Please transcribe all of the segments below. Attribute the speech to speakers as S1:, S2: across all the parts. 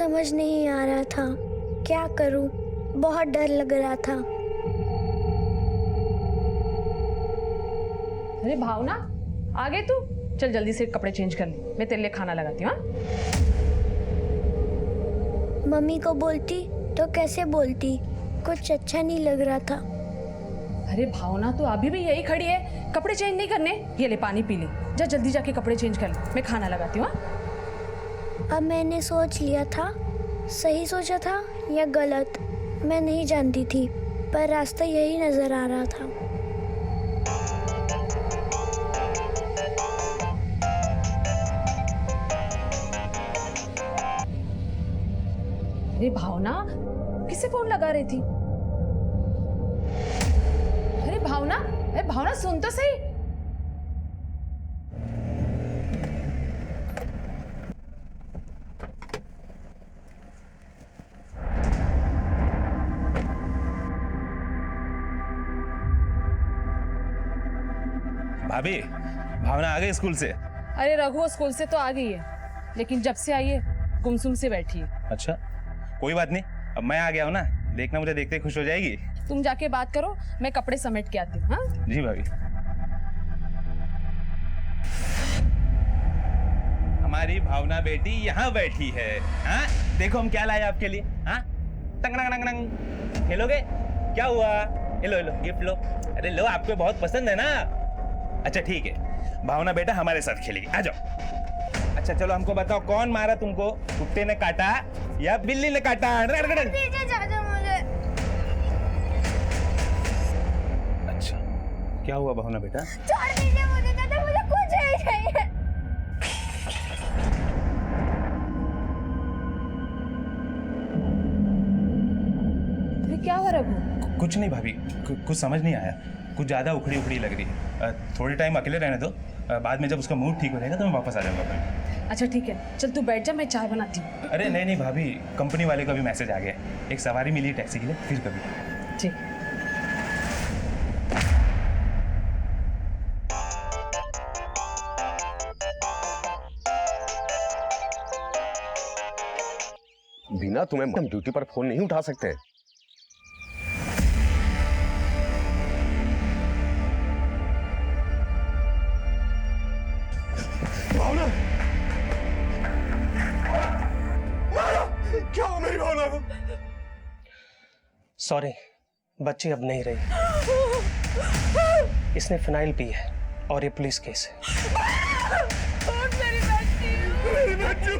S1: समझ नहीं आ रहा था क्या करूं। बहुत डर लग रहा था।
S2: अरे भावना, आ गए तू? चल जल्दी से कपड़े चेंज कर ले, मैं तेरे लिए खाना लगाती हूँ।
S1: मम्मी को बोलती तो कैसे बोलती, कुछ अच्छा नहीं लग रहा था।
S2: अरे भावना, तू अभी भी यही खड़ी है, कपड़े चेंज नहीं करने? ये ले पानी पी ले, जा जल्दी जाके कपड़े चेंज कर ले, मैं खाना लगाती हूँ।
S1: अब मैंने सोच लिया था, सही सोचा था या गलत मैं नहीं जानती थी, पर रास्ता यही नजर आ रहा था।
S2: अरे भावना, किसे फोन लगा रही थी? अरे भावना सुन तो सही।
S3: भाभी, भावना आ गई स्कूल से?
S2: अरे रघु स्कूल से तो आ गई है, लेकिन जब से आई है गुमसुम से बैठी है।
S3: अच्छा, कोई बात नहीं, अब मैं आ गया हूँ ना, देखना मुझे देखते ही खुश हो जाएगी।
S2: तुम जाके बात करो, मैं कपड़े समेट के आती हूँ। हाँ
S3: जी भाभी। हमारी भावना बेटी यहाँ बैठी है। हाँ, देखो हम क्या लाए आपके लिए। हाँ, टंग टंग टंग टंग, खेलोगे? क्या हुआ? लो लो गिफ्ट लो। अरे लो, आपको बहुत पसंद है ना। अच्छा ठीक है, भावना बेटा हमारे साथ खेलेगी, आ जाओ। अच्छा चलो, हमको बताओ कौन मारा तुमको? कुत्ते ने काटा या बिल्ली ने काटा?
S1: दीजिए चाचा मुझे।
S3: अच्छा, क्या हुआ भावना बेटा?
S1: छोड़ दीजिए मुझे चाचा, मुझे कुछ नहीं चाहिए।
S2: क्या हुआ रघु?
S3: कुछ नहीं भाभी, कुछ समझ नहीं आया, कुछ ज्यादा उखड़ी उखड़ी लग रही है। थोड़ी टाइम अकेले रहने दो, बाद में जब उसका मूड ठीक हो जाएगा तो मैं वापस आ जाऊंगा फिर।
S2: अच्छा ठीक है, चल तू बैठ जा, मैं चाय बनाती हूँ।
S3: अरे नहीं नहीं भाभी, कंपनी वाले का भी मैसेज आ गया, एक सवारी मिली टैक्सी के लिए, फिर कभी।
S2: ठीक।
S4: बिना तुम्हें हम ड्यूटी पर फोन नहीं उठा सकते। भावना, क्या हो मेरी भावना को?
S5: सॉरी, बच्ची अब नहीं रही। इसने फिनाइल पी है और ये पुलिस केस है।
S4: मेरी बच्ची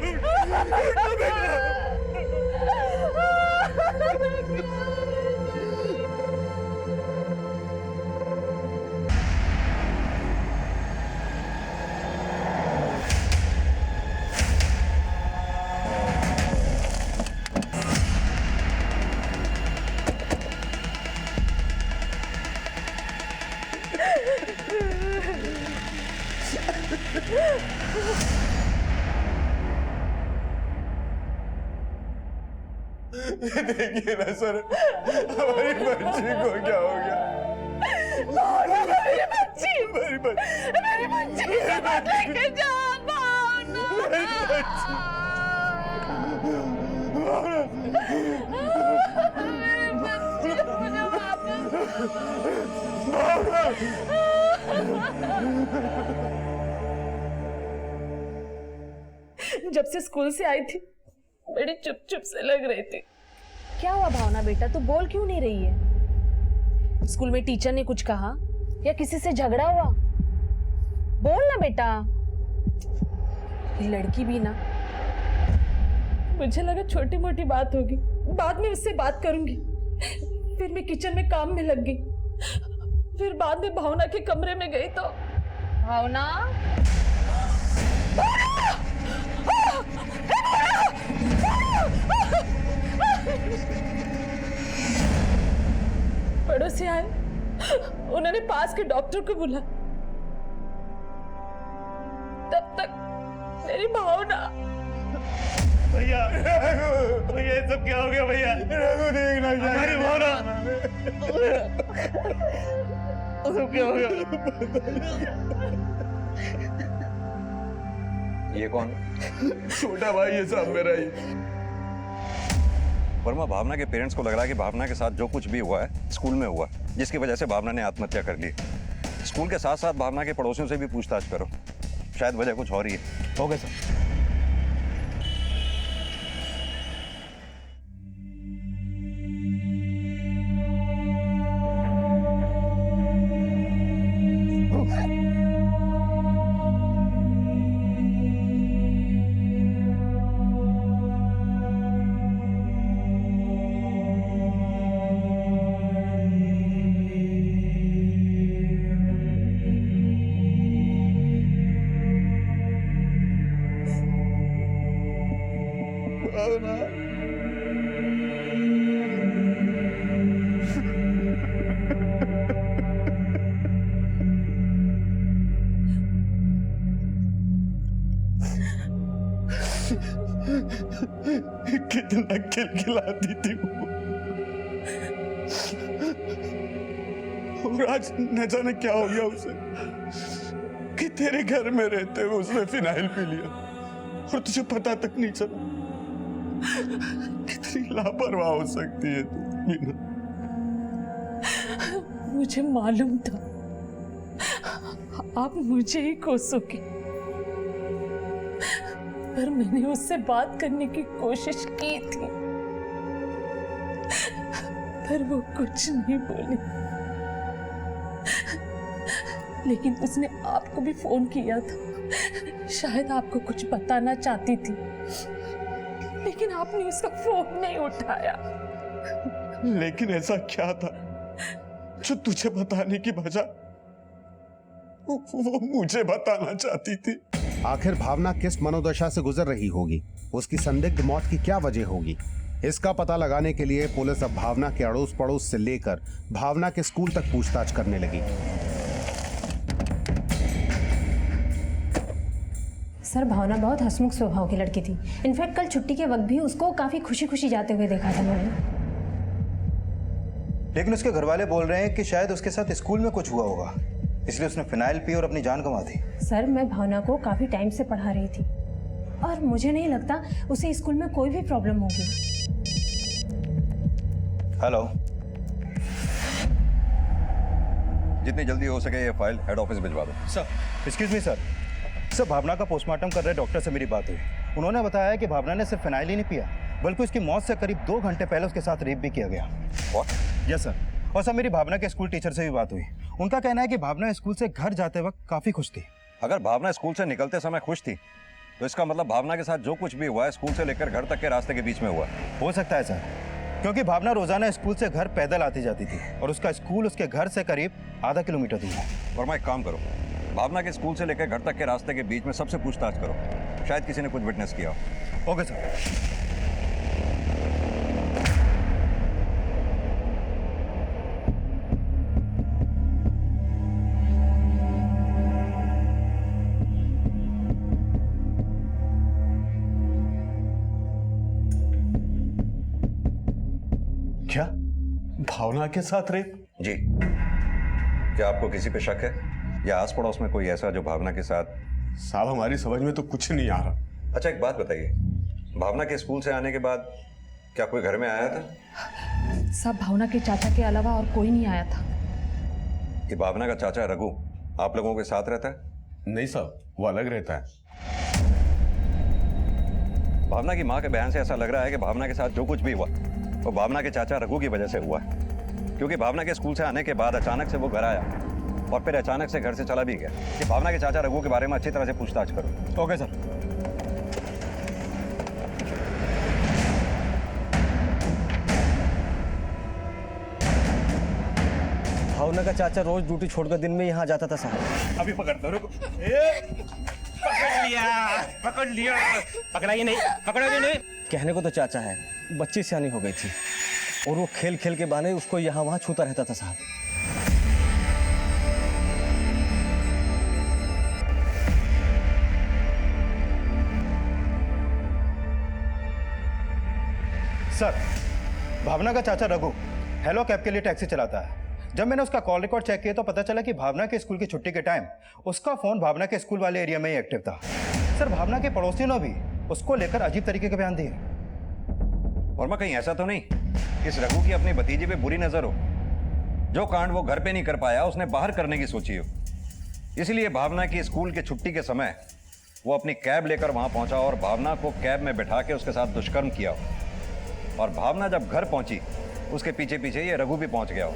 S4: देखिए ना सर, हमारी बच्ची को क्या हो गया? मेरी बच्ची लेके जाओ, मेरी बच्ची।
S2: जब से स्कूल से आई थी बड़ी चुप चुप से लग रही थी। क्या हुआ भावना बेटा, तू बोल क्यों नहीं रही है? स्कूल में टीचर ने कुछ कहा या किसी से झगड़ा हुआ? बोल ना बेटा। ये लड़की भी ना, मुझे लगा छोटी मोटी बात होगी, बाद में उससे बात करूंगी। फिर मैं किचन में काम में लग गई, फिर बाद में भावना के कमरे में गई तो भावना पड़ोसी आए, उन्होंने पास के डॉक्टर को बुला। तब तक मेरी भावना।
S3: भैया भैया, ये सब क्या हो गया भैया?
S4: देखना
S3: हमारी भावना, सब क्या हो गया?
S4: ये कौन? छोटा भाई है साहब मेरा ही।
S6: वर्मा, भावना के पेरेंट्स को लग रहा है कि भावना के साथ जो कुछ भी हुआ है स्कूल में हुआ, जिसकी वजह से भावना ने आत्महत्या कर ली। स्कूल के साथ साथ भावना के पड़ोसियों से भी पूछताछ करो, शायद वजह कुछ और ही है।
S5: Okay sir.
S4: कितना खिलखिलाती थी वो, और आज न जाने क्या हो गया उसे कि तेरे घर में रहते हुए उसने फिनाइल पी लिया और तुझे पता तक नहीं चला। कितनी लापरवाह हो सकती है तू मीना।
S2: मुझे मालूम था आप मुझे ही कोसोगे, पर मैंने उससे बात करने की कोशिश की थी, पर वो कुछ नहीं बोली। लेकिन उसने आपको भी फोन किया था, शायद आपको कुछ बताना चाहती थी, लेकिन आपने उसका फोन नहीं उठाया।
S4: लेकिन ऐसा क्या था जो तुझे बताने की बजाय वो मुझे बताना चाहती थी?
S7: आखिर भावना किस मनोदशा से गुजर रही होगी, उसकी संदिग्ध मौत की क्या वजह होगी, इसका पता लगाने के लिए पुलिस अब भावना के अड़ोस पड़ोस से लेकर भावना के स्कूल तक पूछताछ करने लगी।
S8: सर, भावना बहुत हंसमुख स्वभाव की लड़की थी। इनफैक्ट कल छुट्टी के वक्त भी उसको काफी खुशी खुशी जाते हुए देखा था मैंने।
S9: लेकिन उसके घर वाले बोल रहे हैं कि शायद उसके साथ स्कूल में कुछ हुआ होगा, इसलिए उसने फिनाइल पी और अपनी जान गंवा दी।
S8: सर, मैं भावना को काफी टाइम से पढ़ा रही थी और मुझे नहीं लगता उसे स्कूल में कोई भी प्रॉब्लम होगी।
S9: हेलो,
S6: जितनी जल्दी हो सके ये फाइल हेड ऑफिस भिजवा दो।
S9: सर एक्सक्यूज मी सर, भावना का पोस्टमार्टम कर रहे डॉक्टर से मेरी बात हुई। उन्होंने बताया कि भावना ने सिर्फ फिनाइल ही नहीं पिया, बल्कि उसकी मौत से करीब 2 घंटे पहले उसके साथ रेप भी किया गया। Yes sir. और सर, मेरी भावना के स्कूल टीचर से भी बात हुई। उनका कहना है कि भावना स्कूल से घर जाते वक्त काफी खुश थी।
S6: अगर भावना स्कूल से निकलते समय खुश थी तो इसका मतलब भावना के साथ जो कुछ भी हुआ है स्कूल से लेकर घर तक के रास्ते के बीच में हुआ है।
S9: हो सकता है सर, क्योंकि भावना रोजाना स्कूल से घर पैदल आती जाती थी और उसका स्कूल उसके घर से करीब आधा किलोमीटर दूर है।
S6: वर्मा, एक काम करो, भावना के स्कूल से लेकर घर तक के रास्ते के बीच में सबसे पूछताछ करो, शायद किसी ने कुछ विटनेस किया हो।
S9: Okay sir.
S4: क्या भावना के साथ रेप?
S6: जी। क्या आपको किसी पे शक है या आस पड़ोस में कोई ऐसा जो भावना के साथ?
S4: साहब, हमारी समझ में तो कुछ नहीं आ रहा।
S6: अच्छा, एक बात बताइए, भावना के स्कूल से आने के बाद क्या कोई घर में आया था?
S2: सब भावना के चाचा के अलावा और कोई नहीं आया था।
S6: ये भावना का चाचा रघु आप लोगों के साथ रहता है?
S4: नहीं साहब, वो अलग रहता है।
S6: भावना की माँ के बयान से ऐसा लग रहा है कि भावना के साथ जो कुछ भी हुआ वो भावना के चाचा रघु की वजह से हुआ है, क्योंकि भावना के स्कूल से आने के बाद अचानक से वो घर आया और फिर अचानक से घर से चला भी गया। कि भावना के चाचा रघु के बारे में अच्छी तरह से पूछताछ करो।
S9: Okay sir.
S5: भावना का चाचा रोज ड्यूटी छोड़कर दिन में यहाँ जाता था साहब।
S3: अभी पकड़ता हूँ, रुको। पकड़ लिया, पकड़ाइए नहीं, पकड़ोगे नहीं।
S5: कहने को तो चाचा है, बच्ची सियानी हो गई थी और वो खेल खेल के बहाने उसको यहाँ वहाँ छूता रहता था साहब।
S9: सर, भावना का चाचा रघु हेलो कैब के लिए टैक्सी चलाता है। जब मैंने उसका कॉल रिकॉर्ड चेक किया तो पता चला कि भावना के स्कूल की छुट्टी के टाइम उसका फोन भावना के स्कूल वाले एरिया में ही एक्टिव था। सर, भावना के पड़ोसियों ने भी उसको लेकर अजीब तरीके के बयान दिए
S6: वर्मा कहीं ऐसा तो नहीं इस रघु की अपनी भतीजी पे बुरी नजर हो? जो कांड वो घर पे नहीं कर पाया उसने बाहर करने की सोची हो, इसलिए भावना की स्कूल के छुट्टी के समय वो अपनी कैब लेकर वहां पहुंचा और भावना को कैब में बैठा के उसके साथ दुष्कर्म किया हो। और भावना जब घर पहुंची उसके पीछे पीछे ये रघु भी पहुंच गया हो।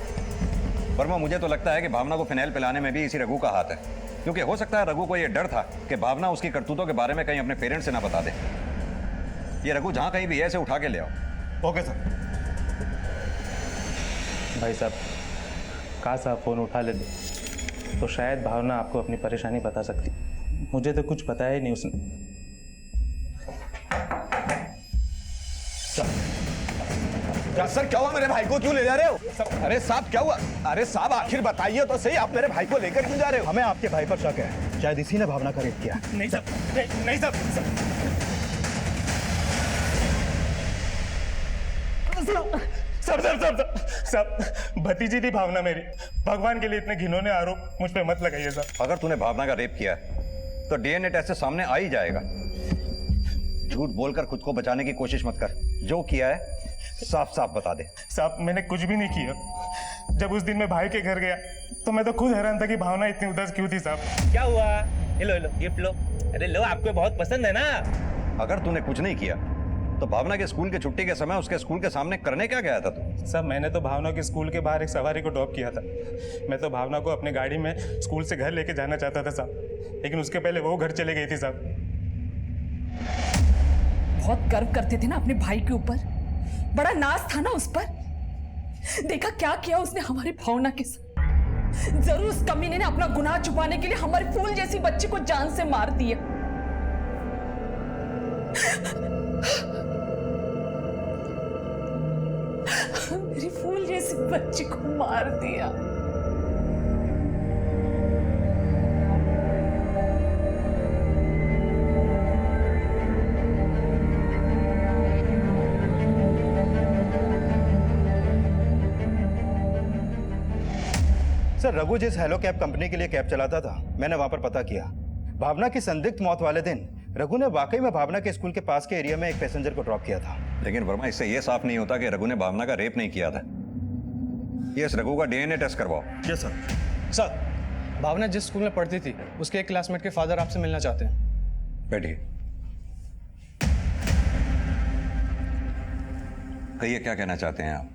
S6: वर्मा मुझे तो लगता है कि भावना को फिनाइल पिलाने में भी इसी रघु का हाथ है, क्योंकि हो सकता है रघु को यह डर था कि भावना उसकी करतूतों के बारे में कहीं अपने पेरेंट्स से ना बता दे। ये रघु जहां कहीं भी है इसे उठा के ले आओ।
S9: Okay sir.
S10: भाई साहब, काश आप फ़ोन उठा लेते तो शायद भावना आपको अपनी परेशानी बता सकती। मुझे तो कुछ बताया ही नहीं उसने।
S4: सर क्या हुआ? मेरे भाई को क्यों ले जा रहे हो? अरे साहब क्या हुआ? अरे साहब आखिर बताइए तो सही, आप मेरे भाई को लेकर क्यों जा रहे हो?
S9: हमें आपके भाई पर शक है, शायद इसी ने भावना का रेप किया।
S4: नहीं सर, नहीं सर,
S10: सब भतीजी थी भावना मेरी। भगवान के लिए इतने घिनौने आरोप मुझ पे मत लगाइए साहब।
S6: अगर तूने भावना का रेप किया है तो डीएनए टेस्ट से सामने आ ही जाएगा। झूठ बोलकर खुद को बचाने की कोशिश मत कर, जो किया है साफ साफ बता दे।
S10: साहब मैंने कुछ भी नहीं किया। जब उस दिन मैं भाई के घर गया तो मैं तो खुद हैरान था कि भावना इतनी उदास क्यों थी साहब।
S3: क्या हुआ? ये लो गिफ्ट लो। अरे लो, आपको बहुत पसंद है ना।
S6: अगर तूने कुछ नहीं किया तो भावना के स्कूल के छुट्टी के समय उसके स्कूल के सामने करने क्या गया था तू?
S10: साहब मैंने तो भावना के स्कूल के बाहर एक सवारी को ड्रॉप किया था। मैं तो भावना को अपने गाड़ी में स्कूल से घर लेके जाना चाहता था साहब, लेकिन उसके पहले वो घर चले गई थी साहब।
S2: बहुत गर्व करते थे ना अपने भाई के ऊपर, बड़ा नाज था ना उस पर। देखा क्या किया उसने हमारी भावना के साथ। जरूर उस कमीने ने अपना गुनाह छुपाने के लिए हमारी फूल जैसी बच्ची को जान से मार दिया। मेरी फूल जैसी बच्ची को मार दिया।
S9: सर रघु जिस हेलो कैब कंपनी के लिए कैब चलाता था, मैंने वहां पर पता किया। भावना की संदिग्ध मौत वाले दिन रघु ने वाकई में भावना के स्कूल के पास के एरिया में एक पैसेंजर को ड्रॉप किया था।
S6: लेकिन वर्मा इससे यह साफ नहीं होता कि रघु ने भावना का रेप नहीं किया था। यस, रघु का डीएनए टेस्ट करवाओ।
S9: Yes sir.
S5: सर, भावना जिस स्कूल में पढ़ती थी उसके एक क्लासमेट के फादर आपसे मिलना चाहते हैं।
S6: बैठिए। कहिए क्या कहना चाहते हैं आप?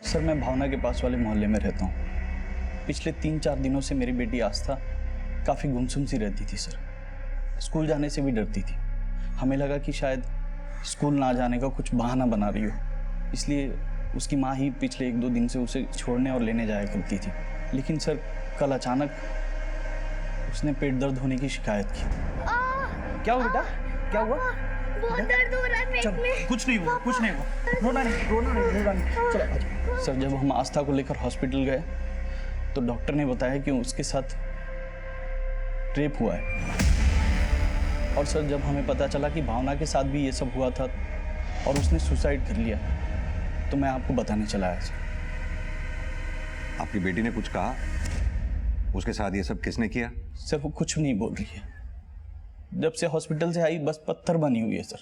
S11: सर मैं भावना के पास वाले मोहल्ले में रहता हूँ। पिछले 3-4 दिनों से मेरी बेटी आस्था काफ़ी गुमसुम सी रहती थी सर। स्कूल जाने से भी डरती थी। हमें लगा कि शायद स्कूल ना जाने का कुछ बहाना बना रही हो, इसलिए उसकी माँ ही पिछले 1-2 दिन से उसे छोड़ने और लेने जाया करती थी। लेकिन सर कल अचानक उसने पेट दर्द होने की शिकायत की।
S5: क्या हुआ बेटा? क्या हुआ?
S1: बहुत दर्द हो रहा है पेट में।
S5: कुछ नहीं हुआ, कुछ नहीं हुआ। रोना नहीं। चलो।
S11: सर जब हम आस्था को लेकर हॉस्पिटल गए तो डॉक्टर ने बताया कि उसके साथ रेप हुआ है। और सर जब हमें पता चला कि भावना के साथ भी ये सब हुआ था और उसने सुसाइड कर लिया, तो मैं आपको बताने चला आया सर।
S6: आपकी बेटी ने कुछ कहा? उसके साथ ये सब किसने किया?
S11: सर वो कुछ नहीं बोल रही है। जब से हॉस्पिटल से आई बस पत्थर बनी हुई है सर।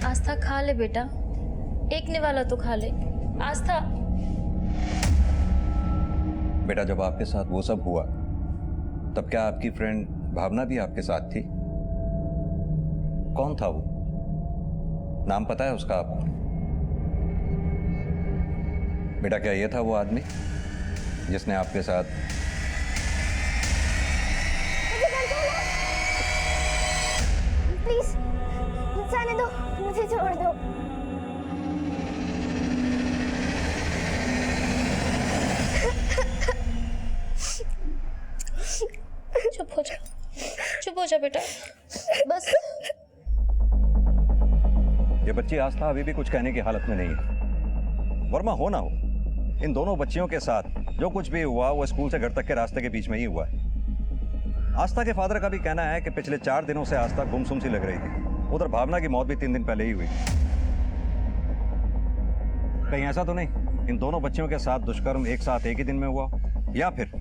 S1: आस्था खा ले बेटा, एक ने वाला तो खा ले। आस्था
S6: बेटा जब आपके साथ वो सब हुआ तब क्या आपकी फ्रेंड भावना भी आपके साथ थी? कौन था वो? नाम पता है उसका आपको? बेटा क्या ये था वो आदमी जिसने आपके साथ?
S1: प्लीज जाने दो, मुझे छोड़ दो। चुप हो जा बेटा, बस।
S6: ये बच्ची आस्था अभी भी कुछ कहने की हालत में नहीं है। वर्मा हो ना हो, इन दोनों बच्चियों के साथ जो कुछ भी हुआ वो स्कूल से घर तक के रास्ते के बीच में ही हुआ है। आस्था के फादर का भी कहना है कि पिछले 4 दिनों से आस्था गुमसुम सी लग रही थी। उधर भावना की मौत भी 3 दिन पहले ही हुई। कहीं ऐसा तो नहीं इन दोनों बच्चियों के साथ दुष्कर्म एक साथ एक ही दिन में हुआ, या फिर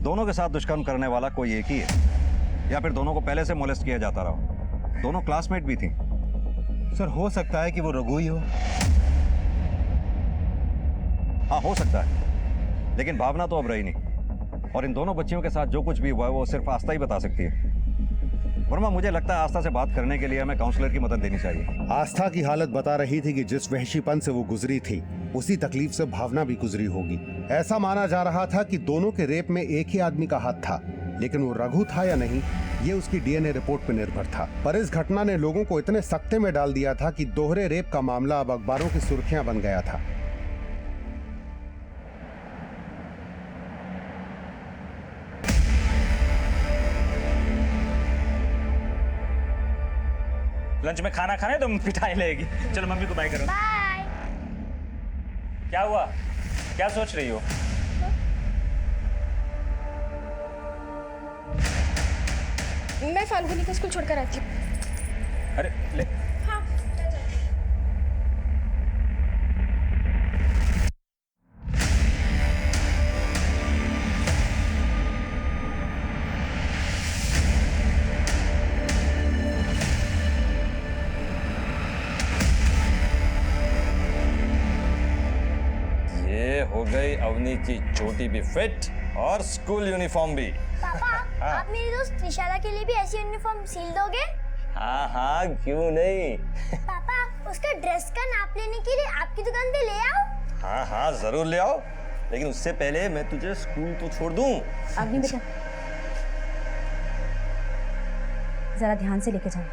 S6: दोनों के साथ दुष्कर्म करने वाला कोई एक ही है, या फिर दोनों को पहले से मोलेस्ट किया जाता रहा। दोनों क्लासमेट भी थी।
S9: सर हो सकता है कि वो रघु ही हो।
S6: हाँ हो सकता है, लेकिन भावना तो अब रही नहीं, और इन दोनों बच्चियों के साथ जो कुछ भी हुआ है वो सिर्फ आस्था ही बता सकती है। वर्मा, मुझे लगता है आस्था से बात करने के लिए हमें काउंसलर की मदद लेनी चाहिए।
S7: आस्था की हालत बता रही थी कि जिस वहशीपन से वो गुजरी थी उसी तकलीफ से भावना भी गुजरी होगी। ऐसा माना जा रहा था कि दोनों के रेप में एक ही आदमी का हाथ था, लेकिन वो रघु था या नहीं ये उसकी डीएनए रिपोर्ट पर निर्भर था। पर इस घटना ने लोगों को इतने सख्ते में डाल दिया था कि दोहरे रेप का मामला अब अखबारों की सुर्खियां बन गया था।
S3: लंच में खाना खाने तो पिटाई लगेगी। चलो मम्मी को बाय करो।
S1: बाय।
S3: क्या हुआ, क्या सोच रही हो?
S1: मैं फाल्गुनी को स्कूल छोड़कर आती हूँ।
S3: अरे ले।
S1: हाँ।
S5: ये हो गई अवनी की चोटी भी फिट और स्कूल यूनिफॉर्म भी।
S1: पापा, आप मेरी दोस्त त्रिशाला के लिए भी ऐसी यूनिफॉर्म सिल दोगे?
S5: हाँ हाँ क्यों नहीं।
S1: पापा, उसका ड्रेस का नाप लेने के लिए आपकी दुकान पे ले आओ।
S5: हाँ हाँ जरूर ले आओ, लेकिन उससे पहले मैं तुझे स्कूल तो छोड़ दूं।
S8: अग्नि बेटा जरा ध्यान से लेके जाओ।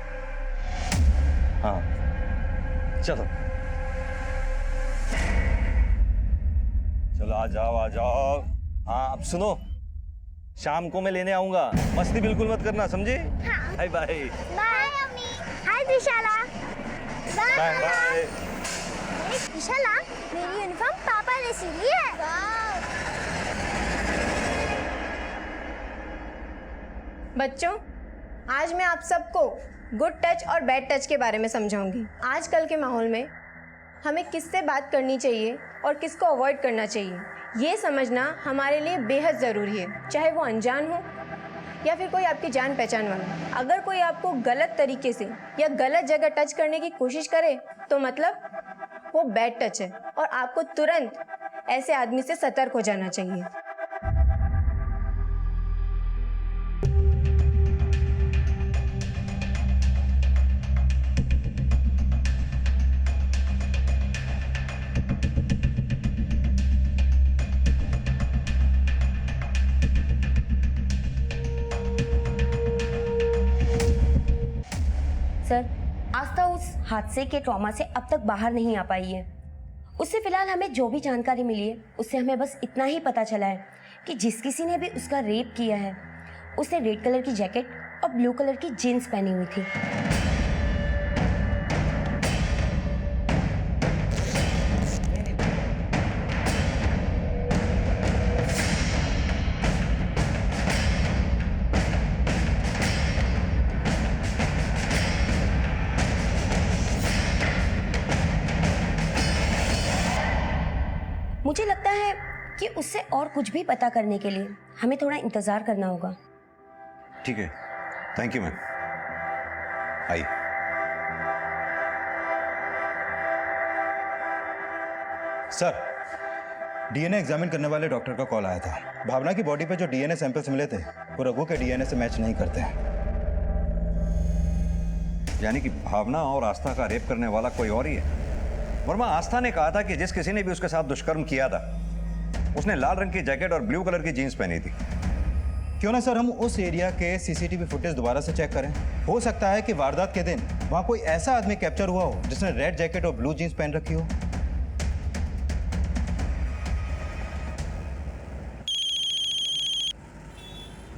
S5: हाँ चलो चलो आ जाओ आ जाओ। हाँ अब सुनो, शाम को मैं लेने आऊंगा, मस्ती बिल्कुल मत करना, समझे?
S1: हाँ।
S5: Bye bye.
S1: बाय अम्मी। Hi Trishala.
S5: Bye bye.
S1: Trishala, मेरी यूनिफॉर्म पापा ने सिली है।
S12: बच्चों, आज मैं आप सबको गुड टच और बैड टच के बारे में समझाऊंगी। आजकल के माहौल में हमें किससे बात करनी चाहिए और किसको अवॉइड करना चाहिए, ये समझना हमारे लिए बेहद ज़रूरी है, चाहे वो अनजान हो या फिर कोई आपकी जान पहचान वाला। अगर कोई आपको गलत तरीके से या गलत जगह टच करने की कोशिश करे तो मतलब वो बैड टच है और आपको तुरंत ऐसे आदमी से सतर्क हो जाना चाहिए।
S13: सर, आस्था उस हादसे के ट्रॉमा से अब तक बाहर नहीं आ पाई है। उससे फिलहाल हमें जो भी जानकारी मिली है उससे हमें बस इतना ही पता चला है कि जिस किसी ने भी उसका रेप किया है उसने रेड कलर की जैकेट और ब्लू कलर की जीन्स पहनी हुई थी। मुझे लगता है कि उससे और कुछ भी पता करने के लिए हमें थोड़ा इंतजार करना होगा।
S6: ठीक है, थैंक यू मैम। आइए।
S9: सर, डीएनए एग्जामिन करने वाले डॉक्टर का कॉल आया था। भावना की बॉडी पे जो डीएनए सैंपल्स मिले थे वो रघु के डीएनए से मैच नहीं करते हैं।
S6: यानी कि भावना और आस्था का रेप करने वाला कोई और ही है। वर्मा, आस्था ने कहा था कि जिस किसी ने भी उसके साथ दुष्कर्म किया था उसने लाल रंग की जैकेट और ब्लू कलर की जीन्स पहनी थी।
S9: क्यों ना सर हम उस एरिया के सीसीटीवी फुटेज दोबारा से चेक करें। हो सकता है कि वारदात के दिन वहां कोई ऐसा आदमी कैप्चर हुआ हो जिसने रेड जैकेट और ब्लू जीन्स पहन रखी हो।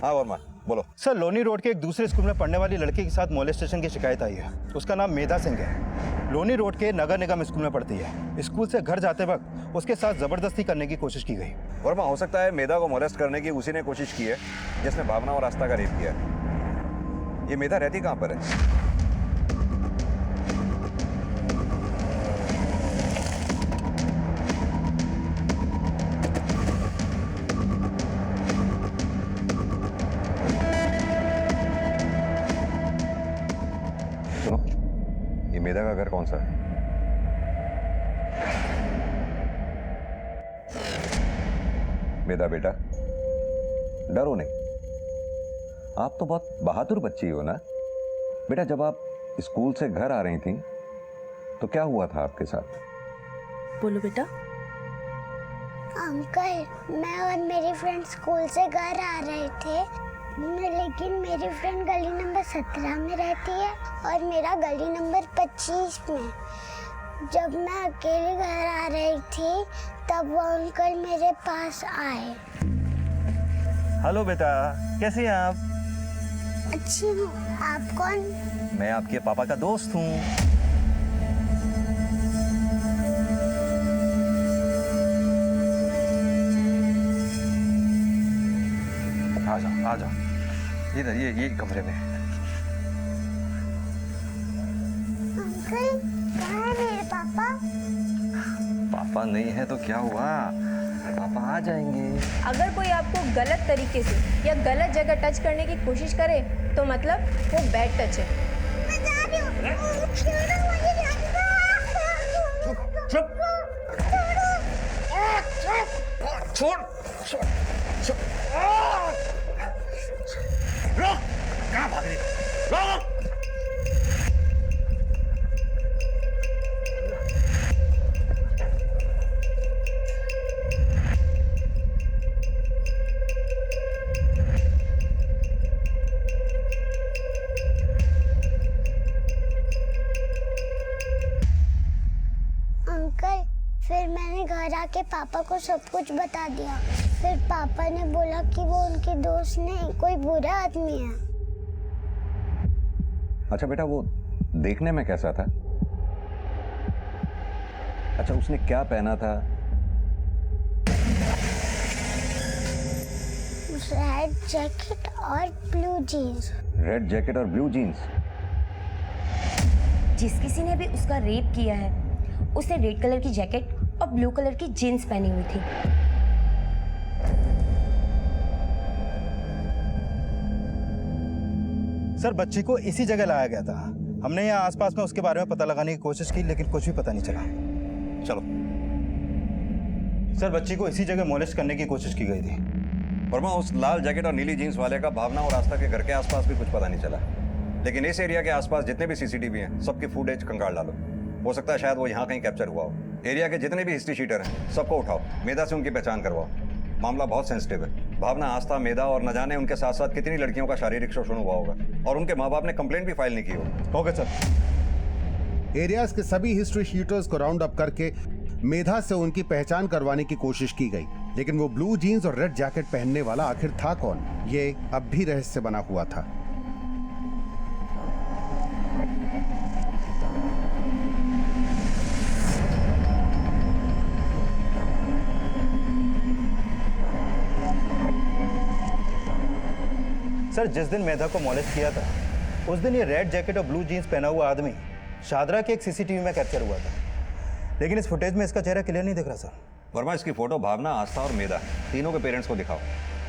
S6: हाँ वर्मा, बोलो।
S9: सर, लोनी रोड के एक दूसरे स्कूल में पढ़ने वाली लड़की के साथ मोलेस्टेशन की शिकायत आई है। उसका नाम मेधा सिंह है। लोनी रोड के नगर निगम स्कूल में पढ़ती है। स्कूल से घर जाते वक्त उसके साथ जबरदस्ती करने की कोशिश की गई।
S6: वर्मा, हो सकता है मेधा को मोलेस्ट करने की उसी ने कोशिश की है जिसने भावना और आस्था का रेप किया है। ये मेधा रहती कहाँ पर है? कौन सा है? मेधा बेटा, डरो नहीं। आप तो बहुत बहादुर बच्ची हो ना बेटा। जब आप स्कूल से घर आ रही थी तो क्या हुआ था आपके साथ?
S2: बोलो बेटा।
S1: अंकल, मैं और मेरी फ्रेंड स्कूल से घर आ रहे थे, लेकिन मेरी फ्रेंड गली नंबर 17 में रहती है और मेरा गली नंबर 25 में। जब मैं अकेले घर आ रही थी तब वो अंकल मेरे पास आए।
S9: हेलो बेटा, कैसी हैं आप?
S1: अच्छी हूँ, आप कौन?
S9: मैं आपके पापा का दोस्त हूँ। आ जाओ इधर, ये कमरे में।
S1: अंकल, कहाँ है मेरे पापा?
S9: पापा नहीं है तो क्या हुआ, पापा आ जाएंगे।
S12: अगर कोई आपको गलत तरीके से या गलत जगह टच करने की कोशिश करे तो मतलब वो बैड टच है।
S1: मैं जा रही हूँ। छोड़ो मुझे,
S9: छोड़। रुक, कहाँ भाग रही? रुक।
S1: अंकल, फिर मैंने घर आके पापा को सब कुछ बता दिया। फिर पापा ने बोला कि वो उनके दोस्त नहीं, कोई बुरा आदमी है।
S6: अच्छा बेटा, वो देखने में कैसा था? अच्छा, उसने क्या पहना था?
S1: रेड जैकेट और ब्लू जीन्स।
S6: रेड जैकेट और ब्लू जीन्स?
S13: जिस किसी ने भी उसका रेप किया है उसने रेड कलर की जैकेट और ब्लू कलर की जीन्स पहनी हुई थी।
S9: सर, बच्ची को इसी जगह लाया गया था। हमने यहाँ आसपास में उसके बारे में पता लगाने की कोशिश की लेकिन कुछ भी पता नहीं चला। चलो सर, बच्ची को इसी जगह मोलेस्ट करने की कोशिश की गई थी।
S6: वर्मा, उस लाल जैकेट और नीली जीन्स वाले का भावना और आस्था के घर के आसपास भी कुछ पता नहीं चला, लेकिन इस एरिया के आसपास जितने भी सीसीटीवी हैं सबकी फुटेज कंगाल डालो। हो सकता है शायद वो यहाँ कहीं कैप्चर हुआ हो। एरिया के जितने भी हिस्ट्री शीटर हैं सबको उठाओ, मेधा से उनकी पहचान करवाओ। मामला बहुत सेंसिटिव है। भावना, आस्था, मेधा और न जाने उनके साथ साथ कितनी लड़कियों का शारीरिक शोषण हुआ होगा और उनके माँ बाप ने कंप्लेंट भी फाइल नहीं की होगी।
S9: Okay sir.
S7: एरियाज के सभी हिस्ट्री शीटर्स को राउंड अप करके मेधा से उनकी पहचान करवाने की कोशिश की गई, लेकिन वो ब्लू जीन्स और रेड जैकेट पहनने वाला आखिर था कौन, ये अब भी रहस्य बना हुआ था।
S9: सर, जिस दिन मेधा को मॉलेस्ट किया था उस दिन ये रेड जैकेट और ब्लू जीन्स पहना हुआ आदमी शादरा के एक सीसीटीवी में कैप्चर हुआ था, लेकिन इस फुटेज में इसका चेहरा क्लियर नहीं दिख रहा सर।
S6: वर्मा, इसकी फोटो भावना, आस्था और मेधा तीनों के पेरेंट्स को दिखाओ,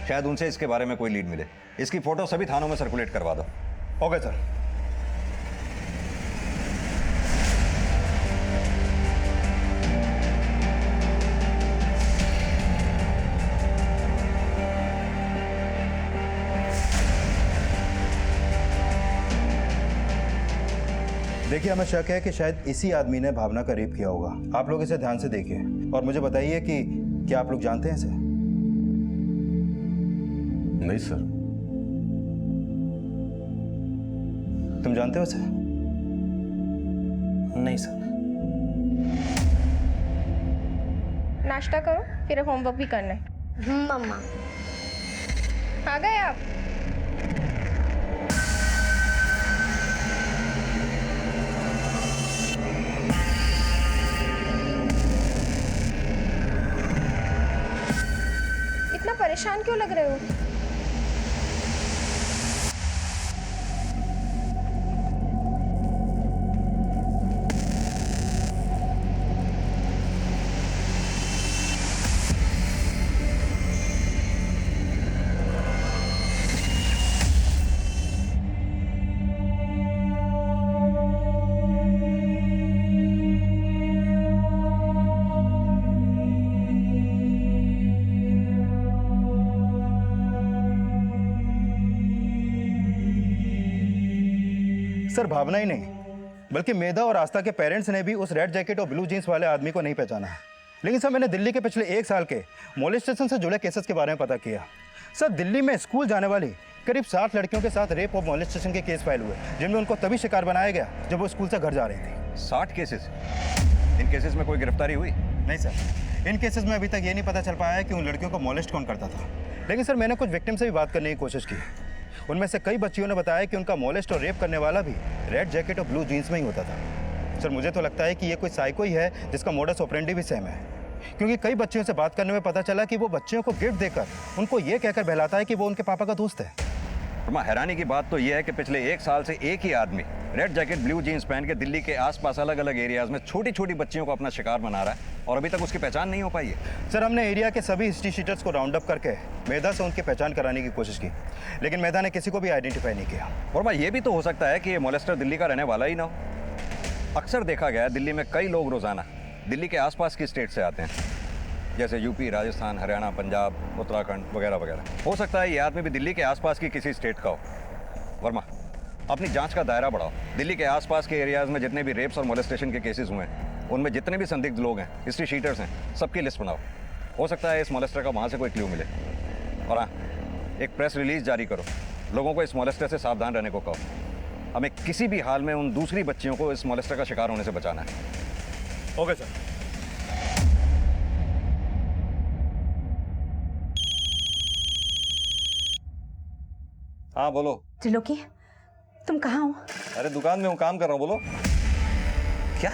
S6: शायद उनसे इसके बारे में कोई लीड मिले। इसकी फोटो सभी थानों में सर्कुलेट करवा दो।
S9: Okay sir. देखिए, हमें शक है कि शायद इसी आदमी ने भावना का रेप किया होगा। आप लोग इसे ध्यान से देखिए और मुझे बताइए कि क्या आप लोग जानते हैं इसे?
S5: नहीं सर।
S9: तुम जानते हो इसे?
S11: नहीं सर।
S12: नाश्ता करो, फिर होमवर्क भी करना है।
S1: मम्मा,
S12: आ गए आप? इतना परेशान क्यों लग रहे हो?
S9: सर भावना ही नहीं बल्कि मेधा और आस्था के पेरेंट्स ने भी उस रेड जैकेट और ब्लू जीन्स वाले आदमी को नहीं पहचाना। लेकिन सर मैंने दिल्ली के पिछले 1 साल के मोलेस्टेशन से जुड़े केसेस के बारे में पता किया। सर दिल्ली में स्कूल जाने वाली करीब 60 लड़कियों के साथ रेप और मोलेस्टेशन के केस फाइल हुए, जिनमें उनको तभी शिकार बनाया गया जब वो स्कूल से घर जा रही थी।
S6: 60 केसेस? इन केसेस में कोई गिरफ्तारी हुई?
S9: नहीं सर, इन केसेस में अभी तक ये नहीं पता चल पाया है कि उन लड़कियों को मोलेस्ट कौन करता था। लेकिन सर मैंने कुछ विक्टिम से भी बात करने की कोशिश की। उनमें से कई बच्चियों ने बताया कि उनका मोलेस्ट और रेप करने वाला भी रेड जैकेट और ब्लू जीन्स में ही होता था। सर मुझे तो लगता है कि ये कोई साइको ही है जिसका मोडस ऑपरेंडी भी सेम है, क्योंकि कई बच्चियों से बात करने में पता चला कि वो बच्चियों को गिफ्ट देकर उनको ये कहकर बहलाता है कि वो उनके पापा का दोस्त है।
S6: हैरानी की बात तो यह है कि पिछले 1 साल से एक ही आदमी रेड जैकेट ब्लू जीन्स पहन के दिल्ली के आसपास अलग अलग एरियाज में छोटी छोटी बच्चियों को अपना शिकार बना रहा है और अभी तक उसकी पहचान नहीं हो पाई है।
S9: सर हमने एरिया के सभी हिस्ट्री शीटर्स को राउंड अप करके मेधा से उनकी पहचान कराने की कोशिश की, लेकिन मेधा ने किसी को भी आइडेंटिफाई नहीं किया।
S6: और भाई ये भी तो हो सकता है कि ये मोलेस्टर दिल्ली का रहने वाला ही ना हो। अक्सर देखा गया है दिल्ली में कई लोग रोजाना दिल्ली के आसपास की स्टेट से आते हैं, जैसे यूपी, राजस्थान, हरियाणा, पंजाब, उत्तराखंड वगैरह वगैरह। हो सकता है ये आदमी भी दिल्ली के आसपास की किसी स्टेट का हो। वर्मा, अपनी जांच का दायरा बढ़ाओ। दिल्ली के आसपास के एरियाज में जितने भी रेप्स और मोलेस्टेशन के केसेस हुए हैं, उनमें जितने भी संदिग्ध लोग हैं, हिस्ट्री शीटर्स हैं, सबकी लिस्ट बनाओ। हो सकता है इस मोलेस्टर का वहाँ से कोई क्ल्यू मिले। और हाँ, एक प्रेस रिलीज जारी करो, लोगों को इस मोलेस्टर से सावधान रहने को कहो। हमें किसी भी हाल में उन दूसरी बच्चियों को इस मोलेस्टर का शिकार होने से बचाना है।
S9: Okay sir.
S6: हाँ बोलो।
S8: त्रिलोकी, तुम कहाँ हो?
S6: अरे दुकान में हूँ, काम कर रहा हूँ। बोलो। क्या?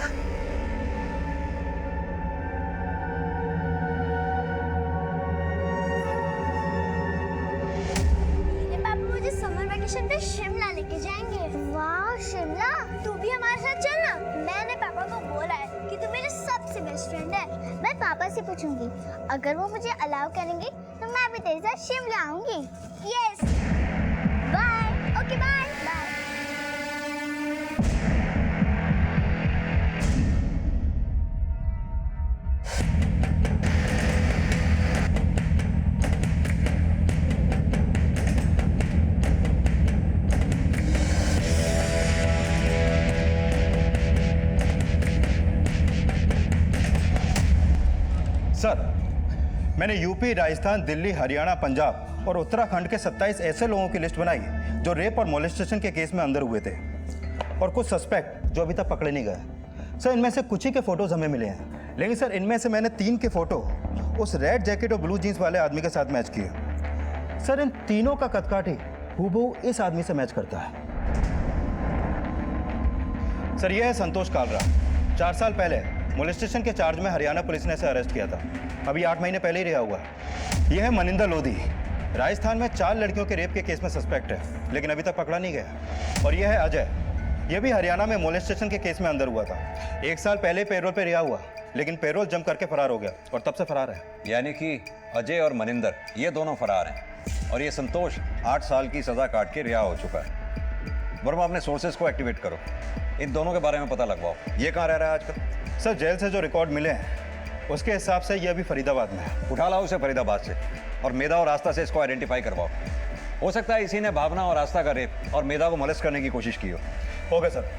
S1: मेरे पापा मुझे समर वेकेशन पे शिमला लेके जाएंगे। वाह शिमला, तू भी हमारे साथ चलना। मैंने पापा को बोला है कि तू मेरे सबसे बेस्ट फ्रेंड है। मैं पापा से पूछूंगी, अगर वो मुझे अलाउ करेंगे तो मैं भी तेरे साथ शिमला आऊंगी। Yes, bye. Okay bye bye.
S9: Sir मैंने यूपी, राजस्थान, दिल्ली, हरियाणा, पंजाब और उत्तराखंड के 27 ऐसे लोगों की लिस्ट बनाई जो रेप और मोलेस्टेशन के केस में अंदर हुए थे, और कुछ सस्पेक्ट जो अभी तक पकड़े नहीं गए। सर इनमें से कुछ ही के फोटोज हमें मिले हैं, लेकिन सर इनमें से मैंने 3 के फोटो उस रेड जैकेट और ब्लू जीन्स वाले आदमी के साथ मैच किए। सर इन तीनों का कदकाठी हूबहू इस आदमी से मैच करता है। सर यह है संतोष कालरा। 4 साल पहले मोलेस्टेशन के चार्ज में हरियाणा पुलिस ने इसे अरेस्ट किया था। अभी 8 महीने पहले ही रिहा हुआ है। यह है मनिंदर लोधी। राजस्थान में 4 लड़कियों के रेप के केस में सस्पेक्ट है, लेकिन अभी तक पकड़ा नहीं गया। और यह है अजय। यह भी हरियाणा में मोलेस्टेशन के केस में अंदर हुआ था। 1 साल पहले पैरोल पे रिहा हुआ, लेकिन पैरोल जम करके फरार हो गया और तब से फरार है।
S6: यानी कि अजय और मनिंदर ये दोनों फरार हैं और ये संतोष 8 साल की सजा काट के रिहा हो चुका है। वर्मा अपने सोर्सेज को एक्टिवेट करो, इन दोनों के बारे में पता लगवाओ। ये कहाँ रह रहा है आजकल?
S9: सर जेल से जो रिकॉर्ड मिले हैं उसके हिसाब से ये अभी फरीदाबाद में है।
S6: उठा लाओ उसे फरीदाबाद से और मेधा और आस्था से इसको आइडेंटिफाई करवाओ। हो सकता है इसी ने भावना और आस्था का रेप और मेधा को मोलेस्ट करने की कोशिश की हो।
S9: Okay sir.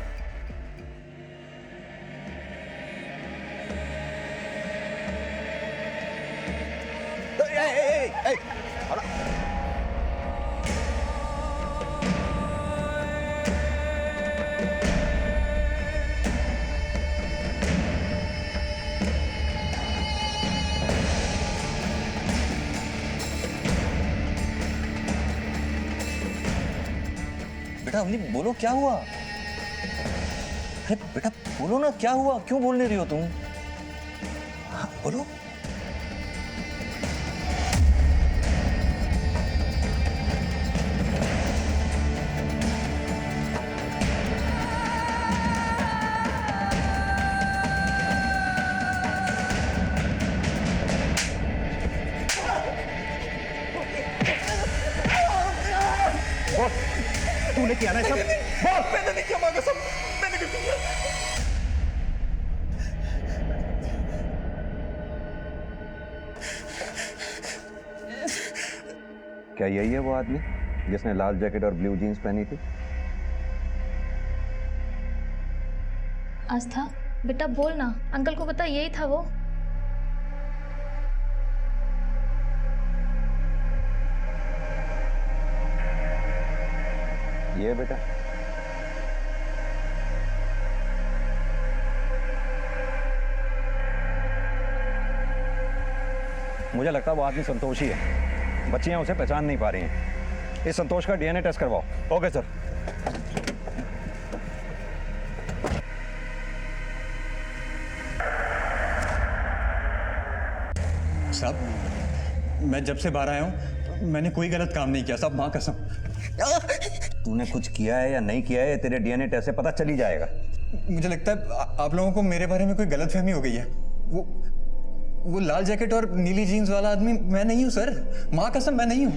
S5: बेटा अवनी बोलो क्या हुआ? अरे बेटा बोलो ना क्या हुआ, क्यों बोल नहीं रही हो तुम? हाँ बोलो।
S9: तूने किया ना सब? बोल।
S4: मैंने नहीं किया माँ कसम, मैंने नहीं किया।
S6: क्या यही है वो आदमी जिसने लाल जैकेट और ब्लू जीन्स पहनी थी?
S14: आस्था बेटा बोल ना, अंकल को पता यही था वो।
S6: ये बेटा मुझे लगता है वो आदमी संतोष ही है। बच्चियां उसे पहचान नहीं पा रही हैं। इस संतोष का डीएनए टेस्ट करवाओ।
S9: Okay sir.
S11: साहब मैं जब से बाहर आया हूँ मैंने कोई गलत काम नहीं किया साहब, माँ कसम।
S6: तूने कुछ किया है या नहीं किया है तेरे डीएनए टेस्ट से पता चल ही जाएगा।
S11: मुझे लगता है आप लोगों को मेरे बारे में कोई गलतफहमी हो गई है। वो लाल जैकेट और नीली जीन्स वाला आदमी मैं नहीं हूँ सर, माँ कसम मैं नहीं हूँ।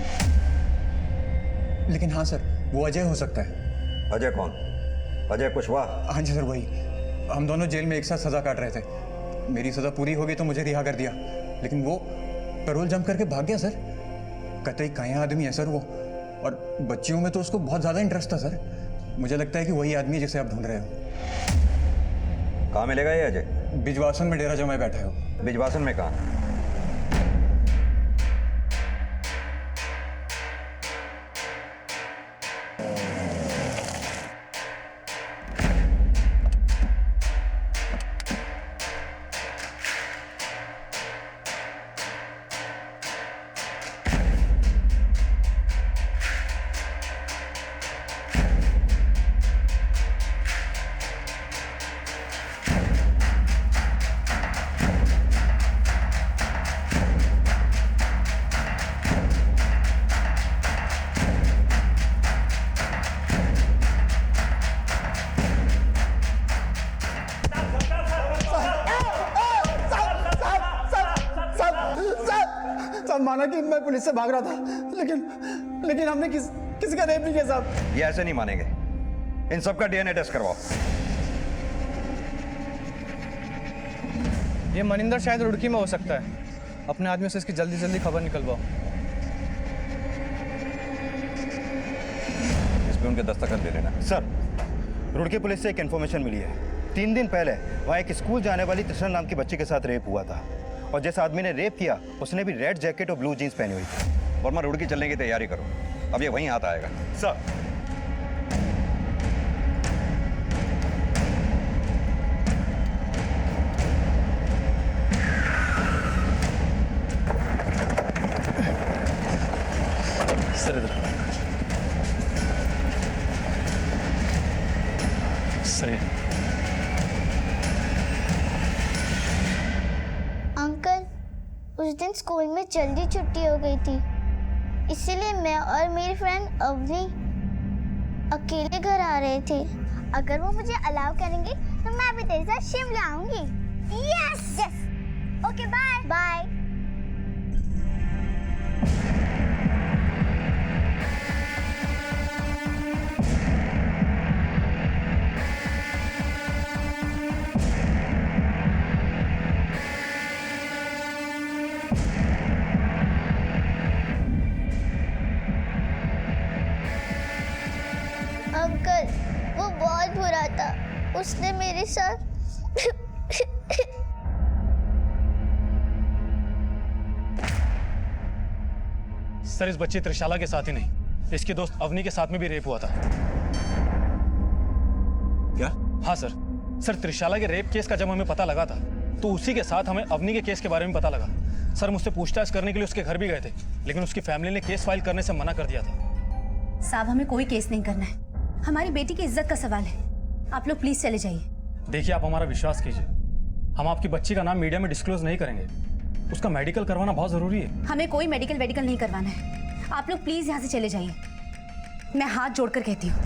S11: लेकिन हाँ सर, वो अजय हो सकता है।
S6: अजय कौन? अजय कुशवाहा?
S11: हाँ जी सर, वही। हम दोनों जेल में एक साथ सजा काट रहे थे। मेरी सजा पूरी हो गई तो मुझे रिहा कर दिया, लेकिन वो पैरोल जंप करके भाग गया सर। कतई काया आदमी है सर वो, और बच्चियों में तो उसको बहुत ज्यादा इंटरेस्ट था सर। मुझे लगता है कि वही आदमी है जिसे आप ढूंढ रहे हो।
S6: कहाँ मिलेगा ये अजय?
S11: बिजवासन में डेरा जमाए बैठे हो।
S6: बिजवासन में कहाँ?
S9: माना कि मैं पुलिस से भाग रहा था, लेकिन हमने किसी का रेप नहीं किया साहब।
S6: ये ऐसे नहीं मानेंगे। इन सब का डीएनए टेस्ट करवाओ।
S15: ये मनिंदर शायद रुड़की में हो सकता है। अपने आदमियों से इसकी जल्दी से जल्दी खबर निकलवाओ।
S6: इस पे उनके दस्तखत दे लेना।
S9: सर, रुड़की पुलिस से एक इन्फॉर्मेशन मिली है। 3 दिन पहले वहाँ एक स्कूल जाने वाली तृष्णा नाम की बच्ची के साथ रेप हुआ था, और जिस आदमी ने रेप किया उसने भी रेड जैकेट और ब्लू जीन्स पहनी हुई थी।
S6: वर्मा, रुड़की चलने की तैयारी करो, अब ये वहीं हाथ आएगा।
S9: सर।
S11: सर इधर सर।
S1: अंकल, उस दिन स्कूल में जल्दी छुट्टी हो गई थी, इसीलिए मैं और मेरी फ्रेंड अवनी अकेले घर आ रहे थे। अगर वो मुझे अलाउ करेंगे तो मैं भी तेरे साथ शिमला आऊंगी। Yes yes. Okay bye bye. Uncle, वो बहुत बुरा था। उसने मेरे साथ
S10: सर, इस बच्ची त्रिशाला के साथ ही नहीं, इसके दोस्त अवनी के साथ में भी रेप हुआ था।
S6: क्या?
S10: हाँ सर, त्रिशाला के रेप केस का जब हमें पता लगा था तो उसी के साथ हमें अवनी के केस के बारे में पता लगा। सर, मुझसे पूछताछ करने के लिए उसके घर भी गए थे, लेकिन उसकी फैमिली ने केस फाइल करने से मना कर दिया था।
S16: साहब, हमें कोई केस नहीं करना है, हमारी बेटी की इज्जत का सवाल है। आप लोग प्लीज चले जाइए।
S10: देखिए, आप हमारा विश्वास कीजिए, हम आपकी बच्ची का नाम मीडिया में डिस्क्लोज नहीं करेंगे। उसका मेडिकल करवाना बहुत जरूरी है।
S16: हमें कोई मेडिकल नहीं करवाना है। आप लोग प्लीज यहाँ से चले जाइए, मैं हाथ जोड़कर कहती हूँ।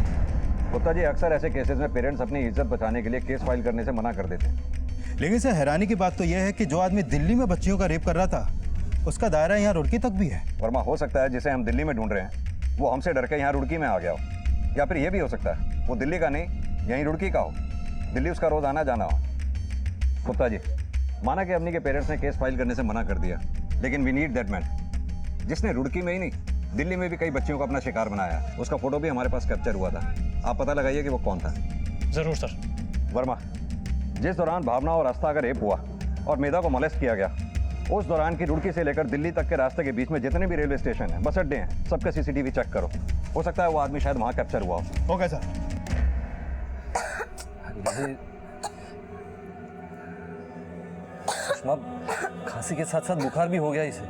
S6: गुप्ता जी, अक्सर ऐसे केसेस में पेरेंट्स अपनी इज्जत बचाने के लिए केस फाइल करने से मना कर देते हैं।
S9: लेकिन सर, हैरानी की बात तो यह है कि जो आदमी दिल्ली में बच्चियों का रेप कर रहा था, उसका दायरा यहाँ रुड़की तक भी है।
S6: वर्मा, हो सकता है जिसे हम दिल्ली में ढूंढ रहे हैं वो हमसे डर के यहाँ रुड़की में आ गया हो, या फिर ये भी हो सकता है वो दिल्ली का नहीं, यहीं रुड़की का हो। दिल्ली उसका रोज आना जाना हो। गुप्ता जी, माना कि अवनी के पेरेंट्स ने केस फाइल करने से मना कर दिया, लेकिन वी नीड दैट मैन जिसने रुड़की में ही नहीं, दिल्ली में भी कई बच्चियों को अपना शिकार बनाया। उसका फोटो भी हमारे पास कैप्चर हुआ था। आप पता लगाइए कि वो कौन था।
S10: जरूर सर।
S6: वर्मा, जिस दौरान भावना और आस्था का रेप हुआ और मेधा को मोलेस्ट किया गया, उस दौरान की रुड़की से लेकर दिल्ली तक के रास्ते के बीच में जितने भी रेलवे स्टेशन हैं, बस अड्डे हैं, सबका सीसीटीवी चेक करो। हो सकता है वो आदमी शायद वहां कैप्चर हुआ हो।
S9: Okay sir.
S5: सुषमा, खांसी के साथ साथ बुखार भी हो गया इसे।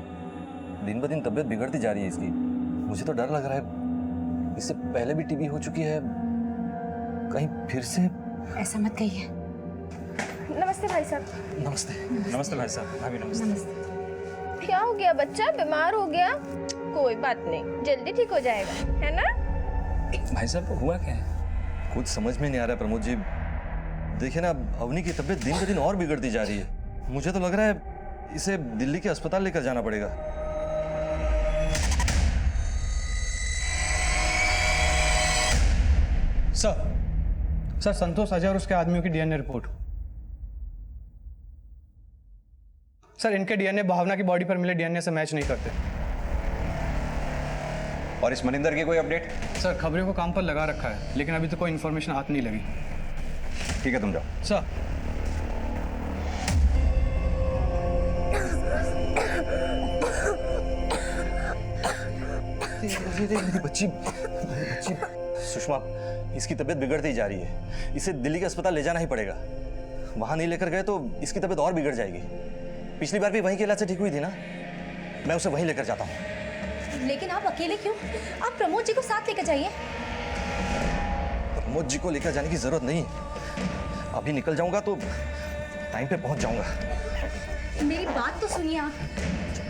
S5: दिन ब दिन तबीयत बिगड़ती जा रही है इसकी। मुझे तो डर लग रहा है, इससे पहले भी टीबी हो चुकी है, कहीं फिर से।
S16: ऐसा मत कहिए।
S12: नमस्ते भाई साहब।
S5: नमस्ते।
S10: नमस्ते भाई साहब। भाभी नमस्ते।
S12: क्या हो गया बच्चा, बीमार हो गया? कोई बात नहीं, जल्दी ठीक हो जाएगा, है ना?
S5: भाई साहब हुआ क्या है? कुछ समझ में नहीं आ रहा है प्रमोद जी। देखिए ना, अवनी की तबीयत दिन ब दिन और बिगड़ती जा रही है। मुझे तो लग रहा है इसे दिल्ली के अस्पताल लेकर जाना पड़ेगा।
S15: सर संतोष अजय और उसके आदमियों की डीएनए रिपोर्ट। सर इनके डीएनए भावना की बॉडी पर मिले डीएनए से मैच नहीं करते।
S6: और इस मनिंदर की कोई अपडेट?
S15: सर खबरों को काम पर लगा रखा है, लेकिन अभी तक कोई इन्फॉर्मेशन हाथ नहीं लगी।
S6: ठीक है, तुम जाओ।
S15: सर
S5: मेरी बच्ची सुषमा, इसकी तबीयत बिगड़ती जा रही है। इसे दिल्ली के अस्पताल ले जाना ही पड़ेगा। वहां नहीं लेकर गए तो इसकी तबीयत और बिगड़ जाएगी। पिछली बार भी वहीं के इलाज से ठीक हुई थी ना। मैं उसे वहीं लेकर जाता हूँ।
S16: लेकिन आप अकेले क्यों? आप प्रमोद जी को साथ लेकर जाइए।
S5: प्रमोद जी को लेकर जाने की जरूरत नहीं। अभी निकल जाऊंगा तो टाइम पे पहुंच जाऊंगा।
S16: मेरी बात तो सुनिए आप।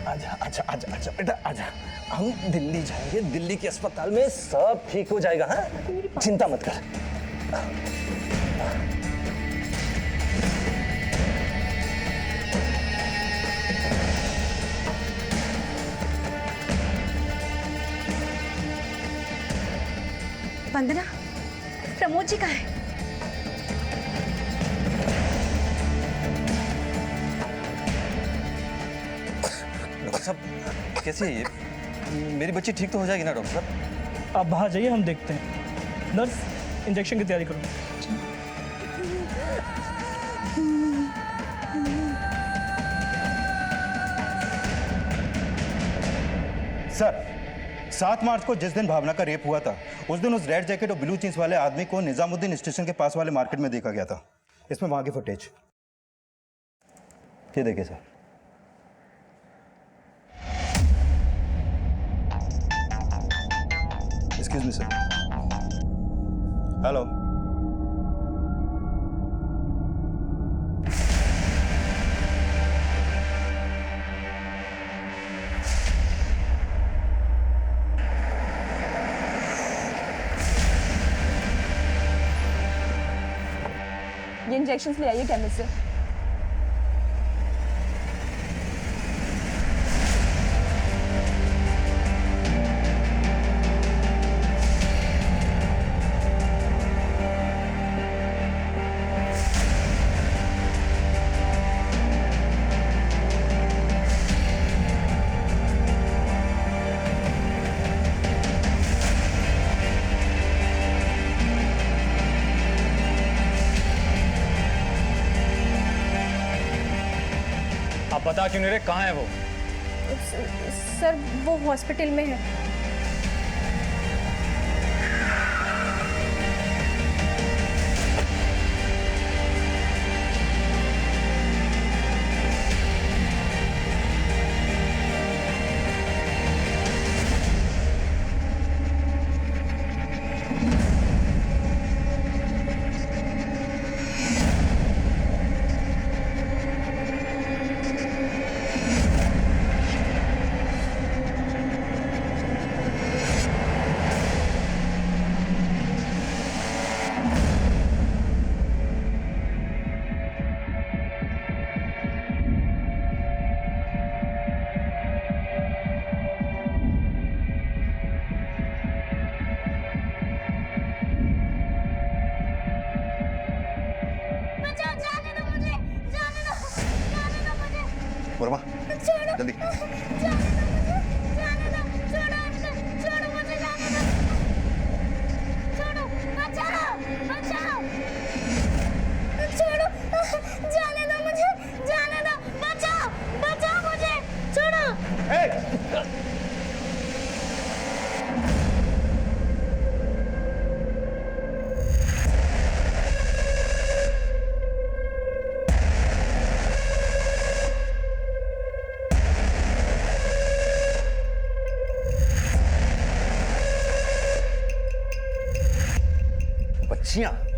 S5: आजा आजा आजा आजा बेटा आजा। हम दिल्ली जाएंगे, दिल्ली के अस्पताल में सब ठीक हो जाएगा। हाँ, चिंता मत कर।
S16: वंदना, प्रमोद जी कहाँ है?
S5: डॉक्टर साहब कैसी है ये? मेरी बच्ची ठीक तो हो जाएगी ना डॉक्टर साहब?
S11: आप बाहर जाइए, हम देखते हैं। नर्स, इंजेक्शन की तैयारी करो।
S9: सर 7 मार्च को जिस दिन भावना का रेप हुआ था, उस दिन उस रेड जैकेट और ब्लू जींस वाले आदमी को निजामुद्दीन स्टेशन के पास वाले मार्केट में देखा गया था। इसमें वहां की फुटेज
S5: ये देखिए sir.
S9: Excuse me sir. Hello.
S12: ये इंजेक्शंस ले आइए केमिस्ट से।
S10: बता क्यों नहीं रहे, कहाँ है वो?
S12: सर वो हॉस्पिटल में है।
S6: वर्मा जल्दी।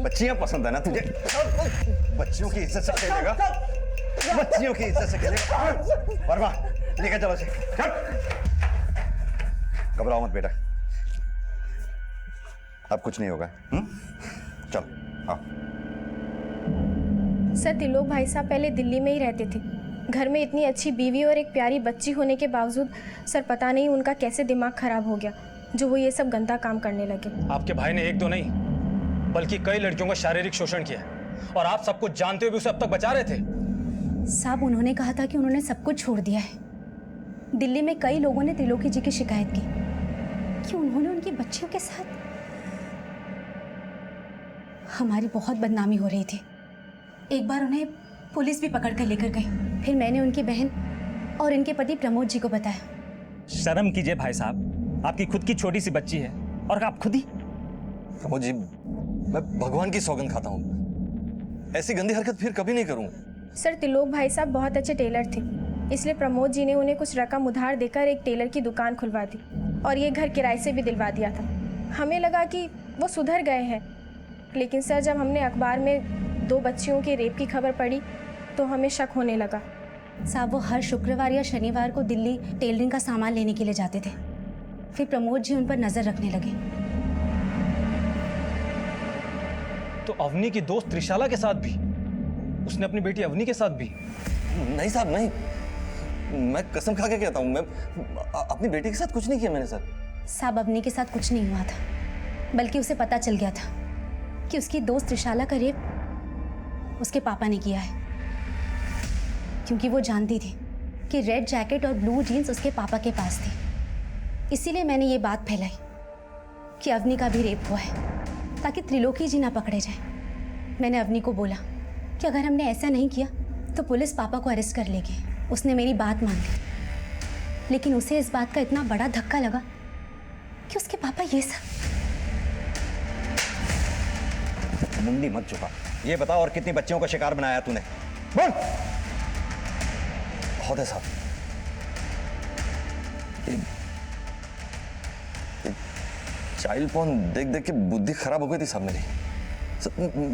S6: बच्चियां पसंद है ना तुझे? बच्चियों की इज्जत से खेलेगा, बच्चियों की इज्जत से खेलेगा। वर्मा लेकर चलो इसे, चल। घबराओ मत बेटा, अब कुछ नहीं होगा। चलो आओ।
S12: सर त्रिलोक भाई साहब पहले दिल्ली में ही रहते थे। घर में इतनी अच्छी बीवी और एक प्यारी बच्ची होने के बावजूद सर पता नहीं उनका कैसे दिमाग खराब हो गया जो वो ये सब गंदा काम करने लगे।
S10: आपके भाई ने एक दो नहीं बल्कि कई लड़कियों का शारीरिक शोषण किया और आप सब कुछ जानते हुए भी उसे अब तक बचा रहे थे।
S16: साहब उन्होंने कहा था कि उन्होंने सब कुछ छोड़ दिया है। दिल्ली में कई लोगों ने त्रिलोकी जी की शिकायत की कि उन्होंने उनकी बच्चियों के साथ, हमारी बहुत बदनामी हो रही थी। एक बार उन्हें पुलिस भी पकड़ कर लेकर गई। फिर मैंने उनकी बहन और इनके पति प्रमोद जी को बताया।
S17: शर्म कीजिए भाई साहब, आपकी खुद की छोटी सी बच्ची है और आप खुद ही।
S5: प्रमोद जी, मैं भगवान की सौगंध खाता हूँ, ऐसी गंदी हरकत फिर कभी नहीं करूँगा।
S12: सर त्रिलोक भाई साहब बहुत अच्छे टेलर थे, इसलिए प्रमोद जी ने उन्हें कुछ रकम उधार देकर एक टेलर की दुकान खुलवा दी और ये घर किराए से भी दिलवा दिया था। हमें लगा कि वो सुधर गए हैं, लेकिन सर जब हमने अखबार में 2 बच्चियों के रेप की खबर पढ़ी तो हमें शक होने लगा।
S16: साहब वो हर शुक्रवार या शनिवार को दिल्ली टेलरिंग का सामान लेने के लिए जाते थे। फिर प्रमोद जी उन पर नजर रखने लगे।
S10: तो अवनी की दोस्त त्रिशाला के साथ भी, उसने अपनी बेटी अवनी के साथ भी?
S5: नहीं साहब नहीं, मैं कसम खा के कहता हूँ, मैं अपनी बेटी के साथ कुछ नहीं किया मैंने सर।
S16: साहब अवनी के साथ कुछ नहीं हुआ था, बल्कि उसे पता चल गया था कि उसकी दोस्त त्रिशाला का रेप उसके पापा ने किया है, क्योंकि वो जानती थी कि रेड जैकेट और ब्लू जीन्स उसके पापा के पास थी। इसीलिए मैंने ये बात फैलाई कि अवनी का भी रेप हुआ है, ताकि त्रिलोकी जी ना पकड़े जाए। मैंने अवनी को बोला कि अगर हमने ऐसा नहीं किया तो पुलिस पापा को अरेस्ट कर लेगी। उसने मेरी बात मान ली, लेकिन उसे इस बात का इतना बड़ा धक्का लगा कि उसके पापा ये सब।
S6: मुंडी मत चुका, ये बता और कितनी बच्चियों का शिकार बनाया तूने? बोल।
S5: बहुत है साहब, चाइल्ड पॉर्न देख देख के बुद्धि खराब हो गई थी साहब मेरी।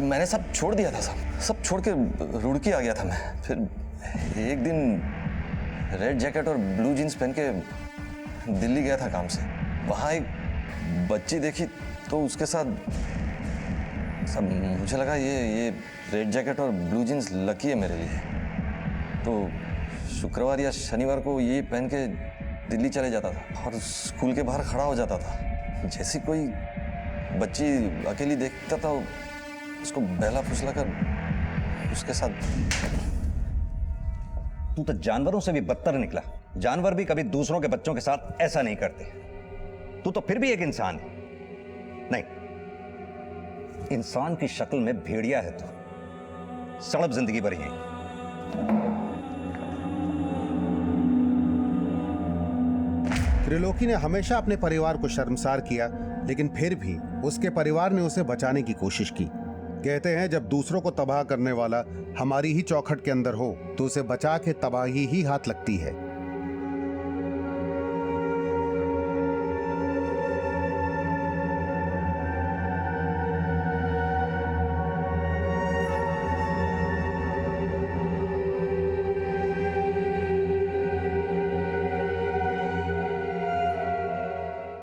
S5: मैंने सब छोड़ दिया था साहब, सब छोड़ के रुड़की आ गया था मैं। फिर एक दिन रेड जैकेट और ब्लू जीन्स पहन के दिल्ली गया था काम से। वहाँ एक बच्ची देखी तो उसके साथ सब, मुझे लगा ये रेड जैकेट और ब्लू जीन्स लकी है मेरे लिए। तो शुक्रवार या शनिवार को ये पहन के दिल्ली चले जाता था और स्कूल के बाहर खड़ा हो जाता था। जैसी कोई बच्ची अकेली देखता था उसको बहला फुसला कर उसके साथ।
S6: तू तो जानवरों से भी बदतर निकला। जानवर भी कभी दूसरों के बच्चों के साथ ऐसा नहीं करते। तू तो फिर भी एक इंसान है। नहीं, इंसान की शक्ल में भेड़िया है तू। सड़प जिंदगी भर यहीं।
S7: त्रिलोकी ने हमेशा अपने परिवार को शर्मसार किया, लेकिन फिर भी उसके परिवार ने उसे बचाने की कोशिश की। कहते हैं जब दूसरों को तबाह करने वाला हमारी ही चौखट के अंदर हो तो उसे बचा के तबाही ही हाथ लगती है।